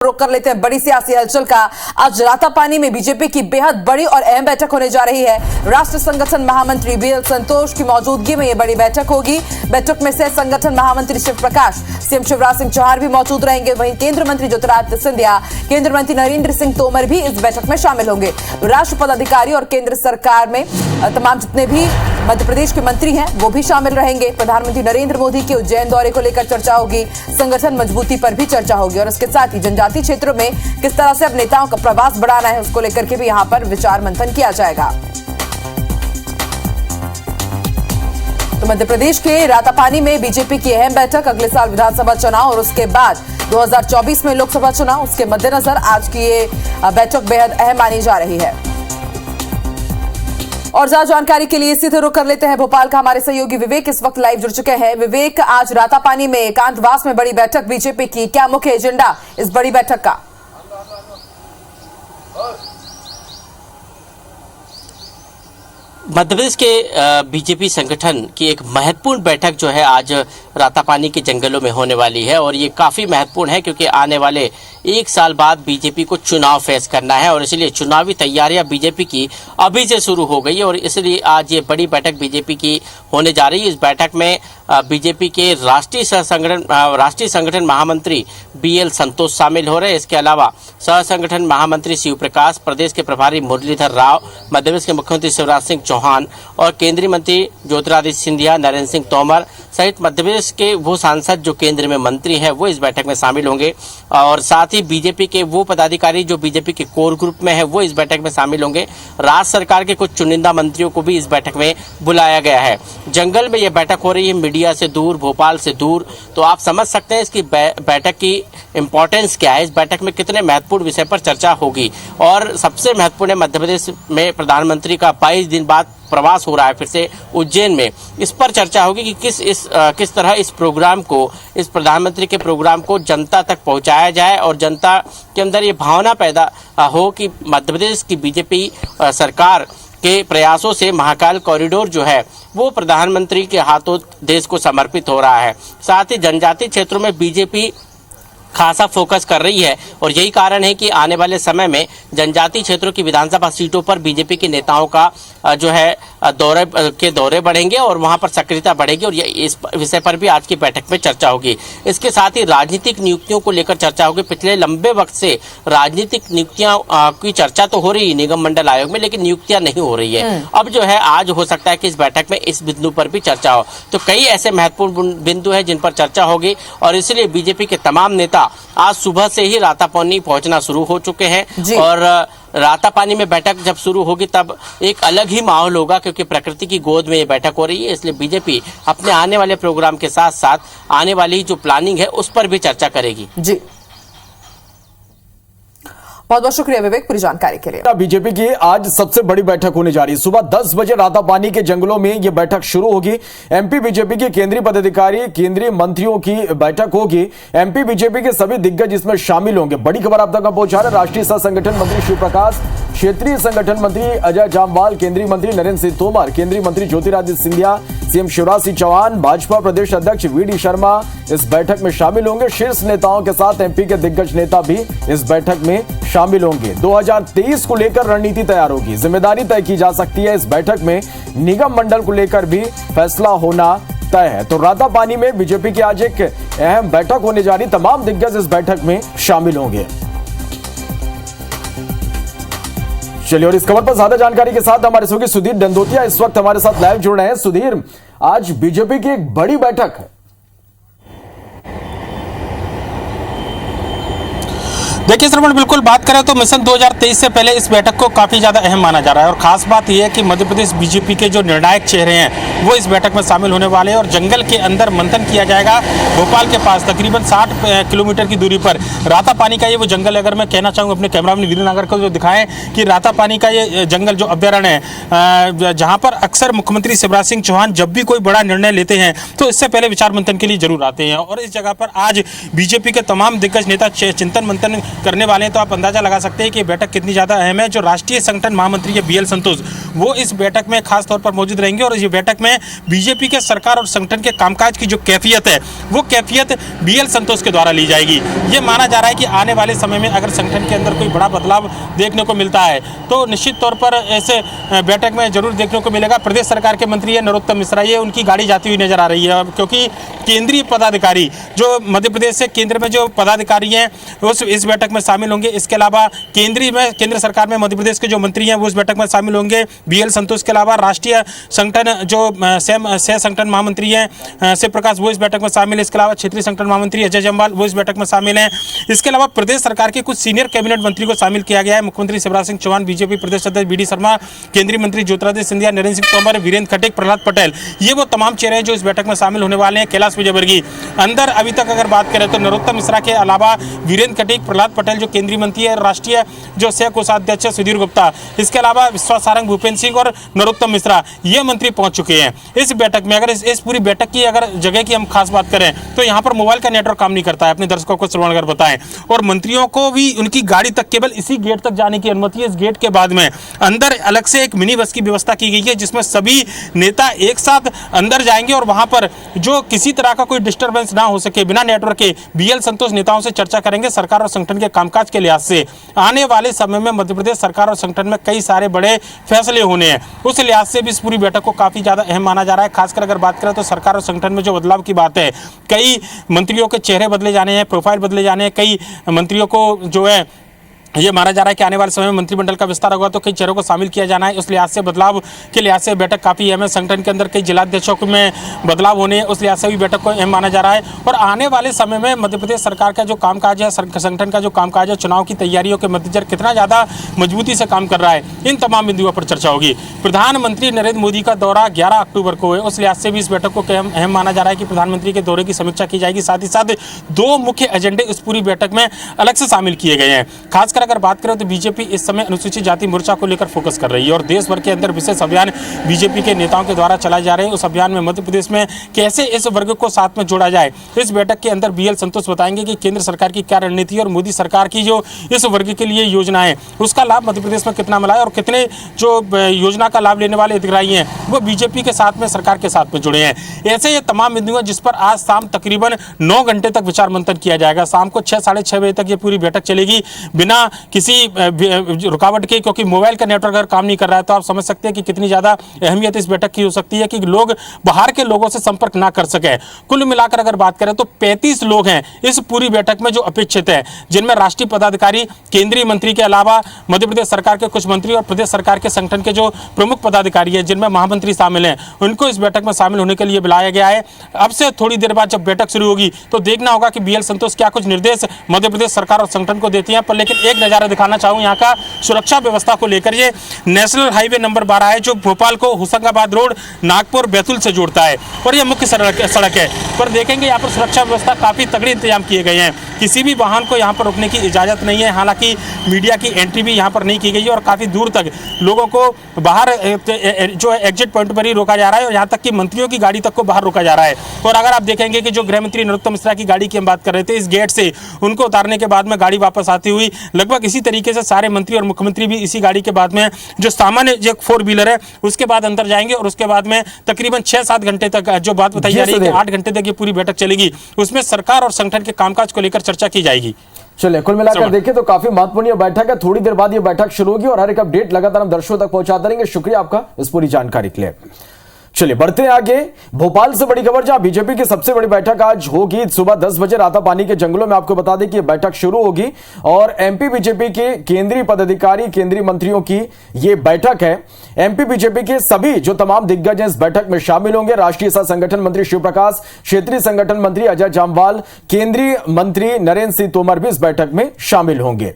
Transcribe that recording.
रुक कर लेते हैं बड़ी सियासी हलचल का। आज रातापानी में बीजेपी की बेहद बड़ी और अहम बैठक होने जा रही है। राष्ट्रीय संगठन महामंत्री बीएल संतोष की मौजूदगी में यह बड़ी बैठक होगी। बैठक में सह संगठन महामंत्री शिव प्रकाश, सीएम शिवराज सिंह चौहान भी मौजूद रहेंगे। वहीं केंद्रीय मंत्री ज्योतिरादित्य सिंधिया, केंद्रीय मंत्री नरेंद्र सिंह तोमर भी इस बैठक में शामिल होंगे। राष्ट्र पदाधिकारी और केंद्र सरकार में तमाम जितने भी मध्य प्रदेश के मंत्री हैं वो भी शामिल रहेंगे। प्रधानमंत्री नरेंद्र मोदी के उज्जैन दौरे को लेकर चर्चा होगी, संगठन मजबूती पर भी चर्चा होगी और इसके साथ ही जनजातीय क्षेत्रों में किस तरह से अब नेताओं का प्रवास बढ़ाना है उसको लेकर के भी यहां पर विचार मंथन किया जाएगा। तो मध्य प्रदेश के रातापानी में बीजेपी की अहम बैठक, अगले साल विधानसभा चुनाव और उसके बाद 2024 में लोकसभा चुनाव, उसके मद्देनजर आज की ये बैठक बेहद अहम मानी जा रही है। और ज्यादा जानकारी के लिए सीधे रुख कर लेते हैं भोपाल का हमारे सहयोगी विवेक इस वक्त लाइव जुड़ चुके हैं। विवेक, आज रातापानी में एकांतवास में बड़ी बैठक बीजेपी की, क्या मुख्य एजेंडा इस बड़ी बैठक का? मध्य प्रदेश के बीजेपी संगठन की एक महत्वपूर्ण बैठक जो है आज रातापानी के जंगलों में होने वाली है और ये काफ़ी महत्वपूर्ण है क्योंकि आने वाले एक साल बाद बीजेपी को चुनाव फेस करना है और इसलिए चुनावी तैयारियां बीजेपी की अभी से शुरू हो गई है और इसलिए आज ये बड़ी बैठक बीजेपी की होने जा रही है। इस बैठक में बीजेपी के राष्ट्रीय संगठन महामंत्री बीएल संतोष शामिल हो रहे हैं। इसके अलावा सह संगठन महामंत्री शिव प्रकाश, प्रदेश के प्रभारी मुरलीधर राव, मध्य प्रदेश के मुख्यमंत्री शिवराज सिंह चौहान और केंद्रीय मंत्री ज्योतिरादित्य सिंधिया, नरेंद्र सिंह तोमर सहित मध्य प्रदेश के वो सांसद जो केंद्र में मंत्री हैं वो इस बैठक में शामिल होंगे और साथ ही बीजेपी के वो पदाधिकारी जो बीजेपी के कोर ग्रुप में है वो इस बैठक में शामिल होंगे। राज्य सरकार के कुछ चुनिंदा मंत्रियों को भी इस बैठक में बुलाया गया है। जंगल में यह बैठक हो रही है, मीडिया से दूर, भोपाल से दूर, तो आप समझ सकते हैं इसकी बैठक की इंपॉर्टेंस क्या है, इस बैठक में कितने महत्वपूर्ण विषय पर चर्चा होगी। और सबसे महत्वपूर्ण है मध्य प्रदेश में प्रधानमंत्री का 22 दिन बाद प्रवास हो रहा है फिर से उज्जैन में, इस पर चर्चा होगी कि किस तरह इस प्रोग्राम को, इस प्रधानमंत्री के प्रोग्राम को जनता तक पहुंचाया जाए और जनता के अंदर ये भावना पैदा हो कि मध्य प्रदेश की बीजेपी सरकार के प्रयासों से महाकाल कॉरिडोर जो है वो प्रधानमंत्री के हाथों देश को समर्पित हो रहा है। साथ ही जनजातीय क्षेत्रों में बीजेपी खासा फोकस कर रही है और यही कारण है कि आने वाले समय में जनजातीय क्षेत्रों की विधानसभा सीटों पर बीजेपी के नेताओं का जो है दौरे बढ़ेंगे और वहां पर सक्रियता बढ़ेगी और इस विषय पर भी आज की बैठक में चर्चा होगी। इसके साथ ही राजनीतिक नियुक्तियों को लेकर चर्चा होगी। पिछले लंबे वक्त से राजनीतिक नियुक्तियां की चर्चा तो हो रही है निगम मंडल आयोग में, लेकिन नियुक्तियां नहीं हो रही है। अब जो है आज हो सकता है कि इस बैठक में इस बिंदु पर भी चर्चा हो। तो कई ऐसे महत्वपूर्ण बिंदु है जिन पर चर्चा होगी और इसलिए बीजेपी के तमाम नेता आज सुबह से ही रातापानी पहुंचना शुरू हो चुके हैं और रातापानी में बैठक जब शुरू होगी तब एक अलग ही माहौल होगा क्योंकि प्रकृति की गोद में ये बैठक हो रही है। इसलिए बीजेपी अपने आने वाले प्रोग्राम के साथ साथ आने वाली जो प्लानिंग है उस पर भी चर्चा करेगी। जी, बहुत बहुत शुक्रिया विवेक पूरी जानकारी के लिए। बीजेपी की आज सबसे बड़ी बैठक होने जा रही है। सुबह 10 बजे रातापानी के जंगलों में यह बैठक शुरू होगी। एमपी बीजेपी के केंद्रीय पदाधिकारी, केंद्रीय मंत्रियों की बैठक होगी। एमपी बीजेपी के सभी दिग्गज इसमें शामिल होंगे। बड़ी खबर आप तक पहुंचा रहे राष्ट्रीय सह संगठन मंत्री शिव प्रकाश, क्षेत्रीय संगठन मंत्री अजय जामवाल, केंद्रीय मंत्री नरेंद्र सिंह तोमर, केंद्रीय मंत्री ज्योतिरादित्य सिंधिया, सीएम शिवराज सिंह चौहान, भाजपा प्रदेश अध्यक्ष वीडी शर्मा इस बैठक में शामिल होंगे। शीर्ष नेताओं के साथ एमपी के दिग्गज नेता भी इस बैठक में शामिल होंगे। 2023 को लेकर रणनीति तैयार होगी, जिम्मेदारी तय की जा सकती है। इस बैठक में निगम मंडल को लेकर भी फैसला होना तय है। तो रातापानी में बीजेपी की आज एक अहम बैठक होने जा रही, तमाम दिग्गज इस बैठक में शामिल होंगे। चलिए और इस खबर पर ज्यादा जानकारी के साथ हमारे सहयोगी सुधीर दंदोतिया इस वक्त हमारे साथ लाइव जुड़ रहे हैं। सुधीर, आज बीजेपी की एक बड़ी बैठक है। देखिए श्रवण, बिल्कुल बात करें तो मिशन 2023 से पहले इस बैठक को काफ़ी ज़्यादा अहम माना जा रहा है और खास बात यह है कि मध्य प्रदेश बीजेपी के जो निर्णायक चेहरे हैं वो इस बैठक में शामिल होने वाले हैं और जंगल के अंदर मंथन किया जाएगा। भोपाल के पास तकरीबन 60 किलोमीटर की दूरी पर रातापानी का ये वो जंगल, अगर मैं कहना चाहूँ अपने कैमरामैन वीरनगर को जो दिखाएं कि रातापानी का ये जंगल जो अभ्यारण्य है जहाँ पर अक्सर मुख्यमंत्री शिवराज सिंह चौहान जब भी कोई बड़ा निर्णय लेते हैं तो इससे पहले विचार मंथन के लिए जरूर आते हैं और इस जगह पर आज बीजेपी के तमाम दिग्गज नेता चिंतन मंथन करने वाले हैं, तो आप अंदाजा लगा सकते हैं कि बैठक कितनी ज़्यादा अहम है। जो राष्ट्रीय संगठन महामंत्री है BL संतोष, वो इस बैठक में खास तौर पर मौजूद रहेंगे और इस बैठक में बीजेपी के सरकार और संगठन के कामकाज की जो कैफियत है, वो कैफियत BL संतोष के द्वारा ली जाएगी। ये माना जा रहा है कि आने वाले समय में अगर संगठन के अंदर कोई बड़ा बदलाव देखने को मिलता है तो निश्चित तौर पर ऐसे बैठक में जरूर देखने को मिलेगा। प्रदेश सरकार के मंत्री है नरोत्तम मिश्रा, ये उनकी गाड़ी जाती हुई नजर आ रही है, क्योंकि केंद्रीय पदाधिकारी जो मध्य प्रदेश से केंद्र में जो पदाधिकारी हैं उस इस बैठक में शामिल होंगे। इसके अलावा केंद्र सरकार में मध्य प्रदेश के जो मंत्री हैं वो इस बैठक में शामिल होंगे। BL संतोष के अलावा राष्ट्रीय संगठन जो सह संगठन महामंत्री हैं शिव प्रकाश, वो इस बैठक में शामिल है। इसके अलावा क्षेत्रीय संगठन महामंत्री अजय जम्वाल, वो इस बैठक में शामिल हैं। इसके अलावा प्रदेश सरकार के कुछ सीनियर कैबिनेट मंत्री को शामिल किया गया है। मुख्यमंत्री शिवराज सिंह चौहान, बीजेपी प्रदेश अध्यक्ष BD शर्मा, केंद्रीय मंत्री ज्योतिरादित्य सिंधिया, नरेंद्र सिंह तोमर, वीरेंद्र खटीक, प्रहलाद पटेल, ये वो तमाम चेहरे हैं जो इस बैठक में शामिल होने वाले हैं। कैलाश विजयवर्गीय अंदर अभी तक अगर बात करें तो नरोत्तम मिश्रा के अलावा वीरेंद्र खटीक, प्रहलाद पटेल जो केंद्रीय मंत्री है, राष्ट्रीय जो सह कोषाध्यक्ष सुधीर गुप्ता, इसके अलावा विश्वास सारंग, भूपेंद्र सिंह और नरोत्तम मिश्रा, ये मंत्री पहुंच चुके हैं इस बैठक में। अगर इस पूरी बैठक की अगर जगह की हम खास बात करें तो यहाँ पर मोबाइल का नेटवर्क काम नहीं करता है, अपने दर्शकों को श्रवणगर बताएं। और मंत्रियों को भी उनकी गाड़ी तक केवल इसी गेट तक जाने की अनुमति है। इस गेट के बाद में अंदर अलग से एक मिनी बस की व्यवस्था की गई है जिसमें सभी नेता एक साथ अंदर जाएंगे और वहां पर जो किसी तरह का कोई डिस्टर्बेंस ना हो सके, बिना नेटवर्क के BL संतोष नेताओं से चर्चा करेंगे सरकार और संगठन के कामकाज के लिहाज से। आने वाले समय में मध्य प्रदेश सरकार और संगठन में कई सारे बड़े फैसले होने हैं, उस लिहाज से भी इस पूरी बैठक को काफी ज्यादा अहम माना जा रहा है। खासकर अगर बात करें तो सरकार और संगठन में जो बदलाव की बात है, कई मंत्रियों के चेहरे बदले जाने हैं, प्रोफाइल बदले जाने हैं, कई मंत्रियों को जो है ये माना जा रहा है कि आने वाले समय में मंत्रिमंडल का विस्तार होगा तो कई चेहरों को शामिल किया जाना है। उस लिहाज से बदलाव के लिहाज से बैठक काफ़ी अहम है। संगठन के अंदर कई जिलाध्यक्षों में बदलाव होने हैं, उस लिहाज से भी बैठक को अहम माना जा रहा है। और आने वाले समय में मध्य प्रदेश सरकार का जो कामकाज है, संगठन का जो कामकाज है, चुनाव की तैयारियों के मद्देनजर कितना ज़्यादा मजबूती से काम कर रहा है, इन तमाम बिंदुओं पर चर्चा होगी। प्रधानमंत्री नरेंद्र मोदी का दौरा 11 अक्टूबर को है, उस लिहाज से भी इस बैठक को अहम माना जा रहा है कि प्रधानमंत्री के दौरे की समीक्षा की जाएगी। साथ ही साथ 2 मुख्य एजेंडे इस पूरी बैठक में अलग से शामिल किए गए हैं। खासकर अगर बात करें तो बीजेपी इस समय अनुसूचित जाति मोर्चा को लेकर फोकस कर रही है और देश भर के अंदर विशेष अभियान बीजेपी के नेताओं के द्वारा चलाए जा रहे हैं। उस अभियान में मध्य प्रदेश में कैसे इस वर्ग को साथ में जोड़ा जाए, इस बैठक के अंदर BL संतोष बताएंगे कि केंद्र सरकार की क्या रणनीति है और मोदी सरकार की जो इस वर्ग के लिए योजना है उसका लाभ मध्य प्रदेश में कितना मिला है और कितने जो योजना का लाभ लेने वाले हितग्राही हैं वो बीजेपी के साथ में, सरकार के साथ में जुड़े हैं। ऐसे ये तमाम बिंदु हैं जिस पर आज शाम तकरीबन 9 घंटे तक विचार मंथन किया जाएगा। शाम को 6 साढ़े 6 बजे तक ये पूरी बैठक चलेगी बिना किसी रुकावट के, क्योंकि मोबाइल का नेटवर्क अगर काम नहीं कर रहा है तो आप समझ सकते हैं कि कितनी ज़्यादा अहमियत इस बैठक की हो सकती है कि लोग बाहर के लोगों से संपर्क ना कर सके। कुल मिलाकर अगर बात करें तो 35 लोग हैं इस पूरी बैठक में जो अपेक्षित है, जिनमें राष्ट्रीय पदाधिकारी, केंद्रीय मंत्री के अलावा मध्य प्रदेश सरकार के कुछ मंत्री और प्रदेश सरकार के संगठन के जो प्रमुख पदाधिकारी हैं जिनमें महामंत्री शामिल हैं, उनको इस बैठक में शामिल होने के लिए बुलाया गया है। अब से थोड़ी देर बाद जब बैठक शुरू होगी तो देखना होगा कि BL संतोष क्या कुछ निर्देश मध्य प्रदेश सरकार और संगठन को देती हैं। पर लेकिन एक नज़ारा दिखाना चाहूँ यहाँ का सुरक्षा व्यवस्था को लेकर। ये नेशनल हाईवे नंबर 12 है जो भोपाल को होशंगाबाद रोड, नागपुर, बैतूल से जोड़ता है और ये मुख्य सड़क है। पर देखेंगे यहाँ पर सुरक्षा व्यवस्था काफ़ी तगड़े इंतजाम किए गए हैं। किसी भी वाहन को यहाँ पर रुकने की इजाज़त नहीं है। हालांकि मीडिया की एंट्री भी यहाँ पर नहीं की गई है और काफ़ी दूर तक लोगों को बाहर जो है एग्जिट पॉइंट पर ही रोका जा रहा है और यहाँ तक कि मंत्रियों की गाड़ी तक को बाहर रोका जा रहा है। और अगर आप देखेंगे कि जो गृह मंत्री नरोत्तम मिश्रा की गाड़ी की हम बात कर रहे थे, इस गेट से उनको उतारने के बाद में गाड़ी वापस आती हुई लगभग इसी तरीके से सारे मंत्री और मुख्यमंत्री भी इसी गाड़ी के बाद में जो सामान्य जो 4 व्हीलर है उसके बाद अंदर जाएंगे और उसके बाद में तकरीबन 6-7 घंटे तक जो बात बताई जा रही है कि 8 घंटे तक ये पूरी बैठक चलेगी, उसमें सरकार और संगठन के कामकाज को लेकर चर्चा की जाएगी। चलिए, कुल मिलाकर देखें तो काफी महत्वपूर्ण बैठक है। थोड़ी देर बाद ये बैठक शुरू होगी और हर एक अपडेट लगातार हम दर्शकों तक पहुंचाते रहेंगे। शुक्रिया आपका इस पूरी जानकारी के लिए। चलिए बढ़ते हैं आगे। भोपाल से बड़ी खबर, जहां बीजेपी की सबसे बड़ी बैठक आज होगी सुबह 10 बजे रातापानी के जंगलों में। आपको बता दें कि यह बैठक शुरू होगी और एमपी बीजेपी के केंद्रीय पदाधिकारी, केंद्रीय मंत्रियों की यह बैठक है। एमपी बीजेपी के सभी जो तमाम दिग्गज हैं इस बैठक में शामिल होंगे। राष्ट्रीय सह संगठन मंत्री शिव प्रकाश, क्षेत्रीय संगठन मंत्री अजय जामवाल, केंद्रीय मंत्री नरेंद्र सिंह तोमर भी इस बैठक में शामिल होंगे।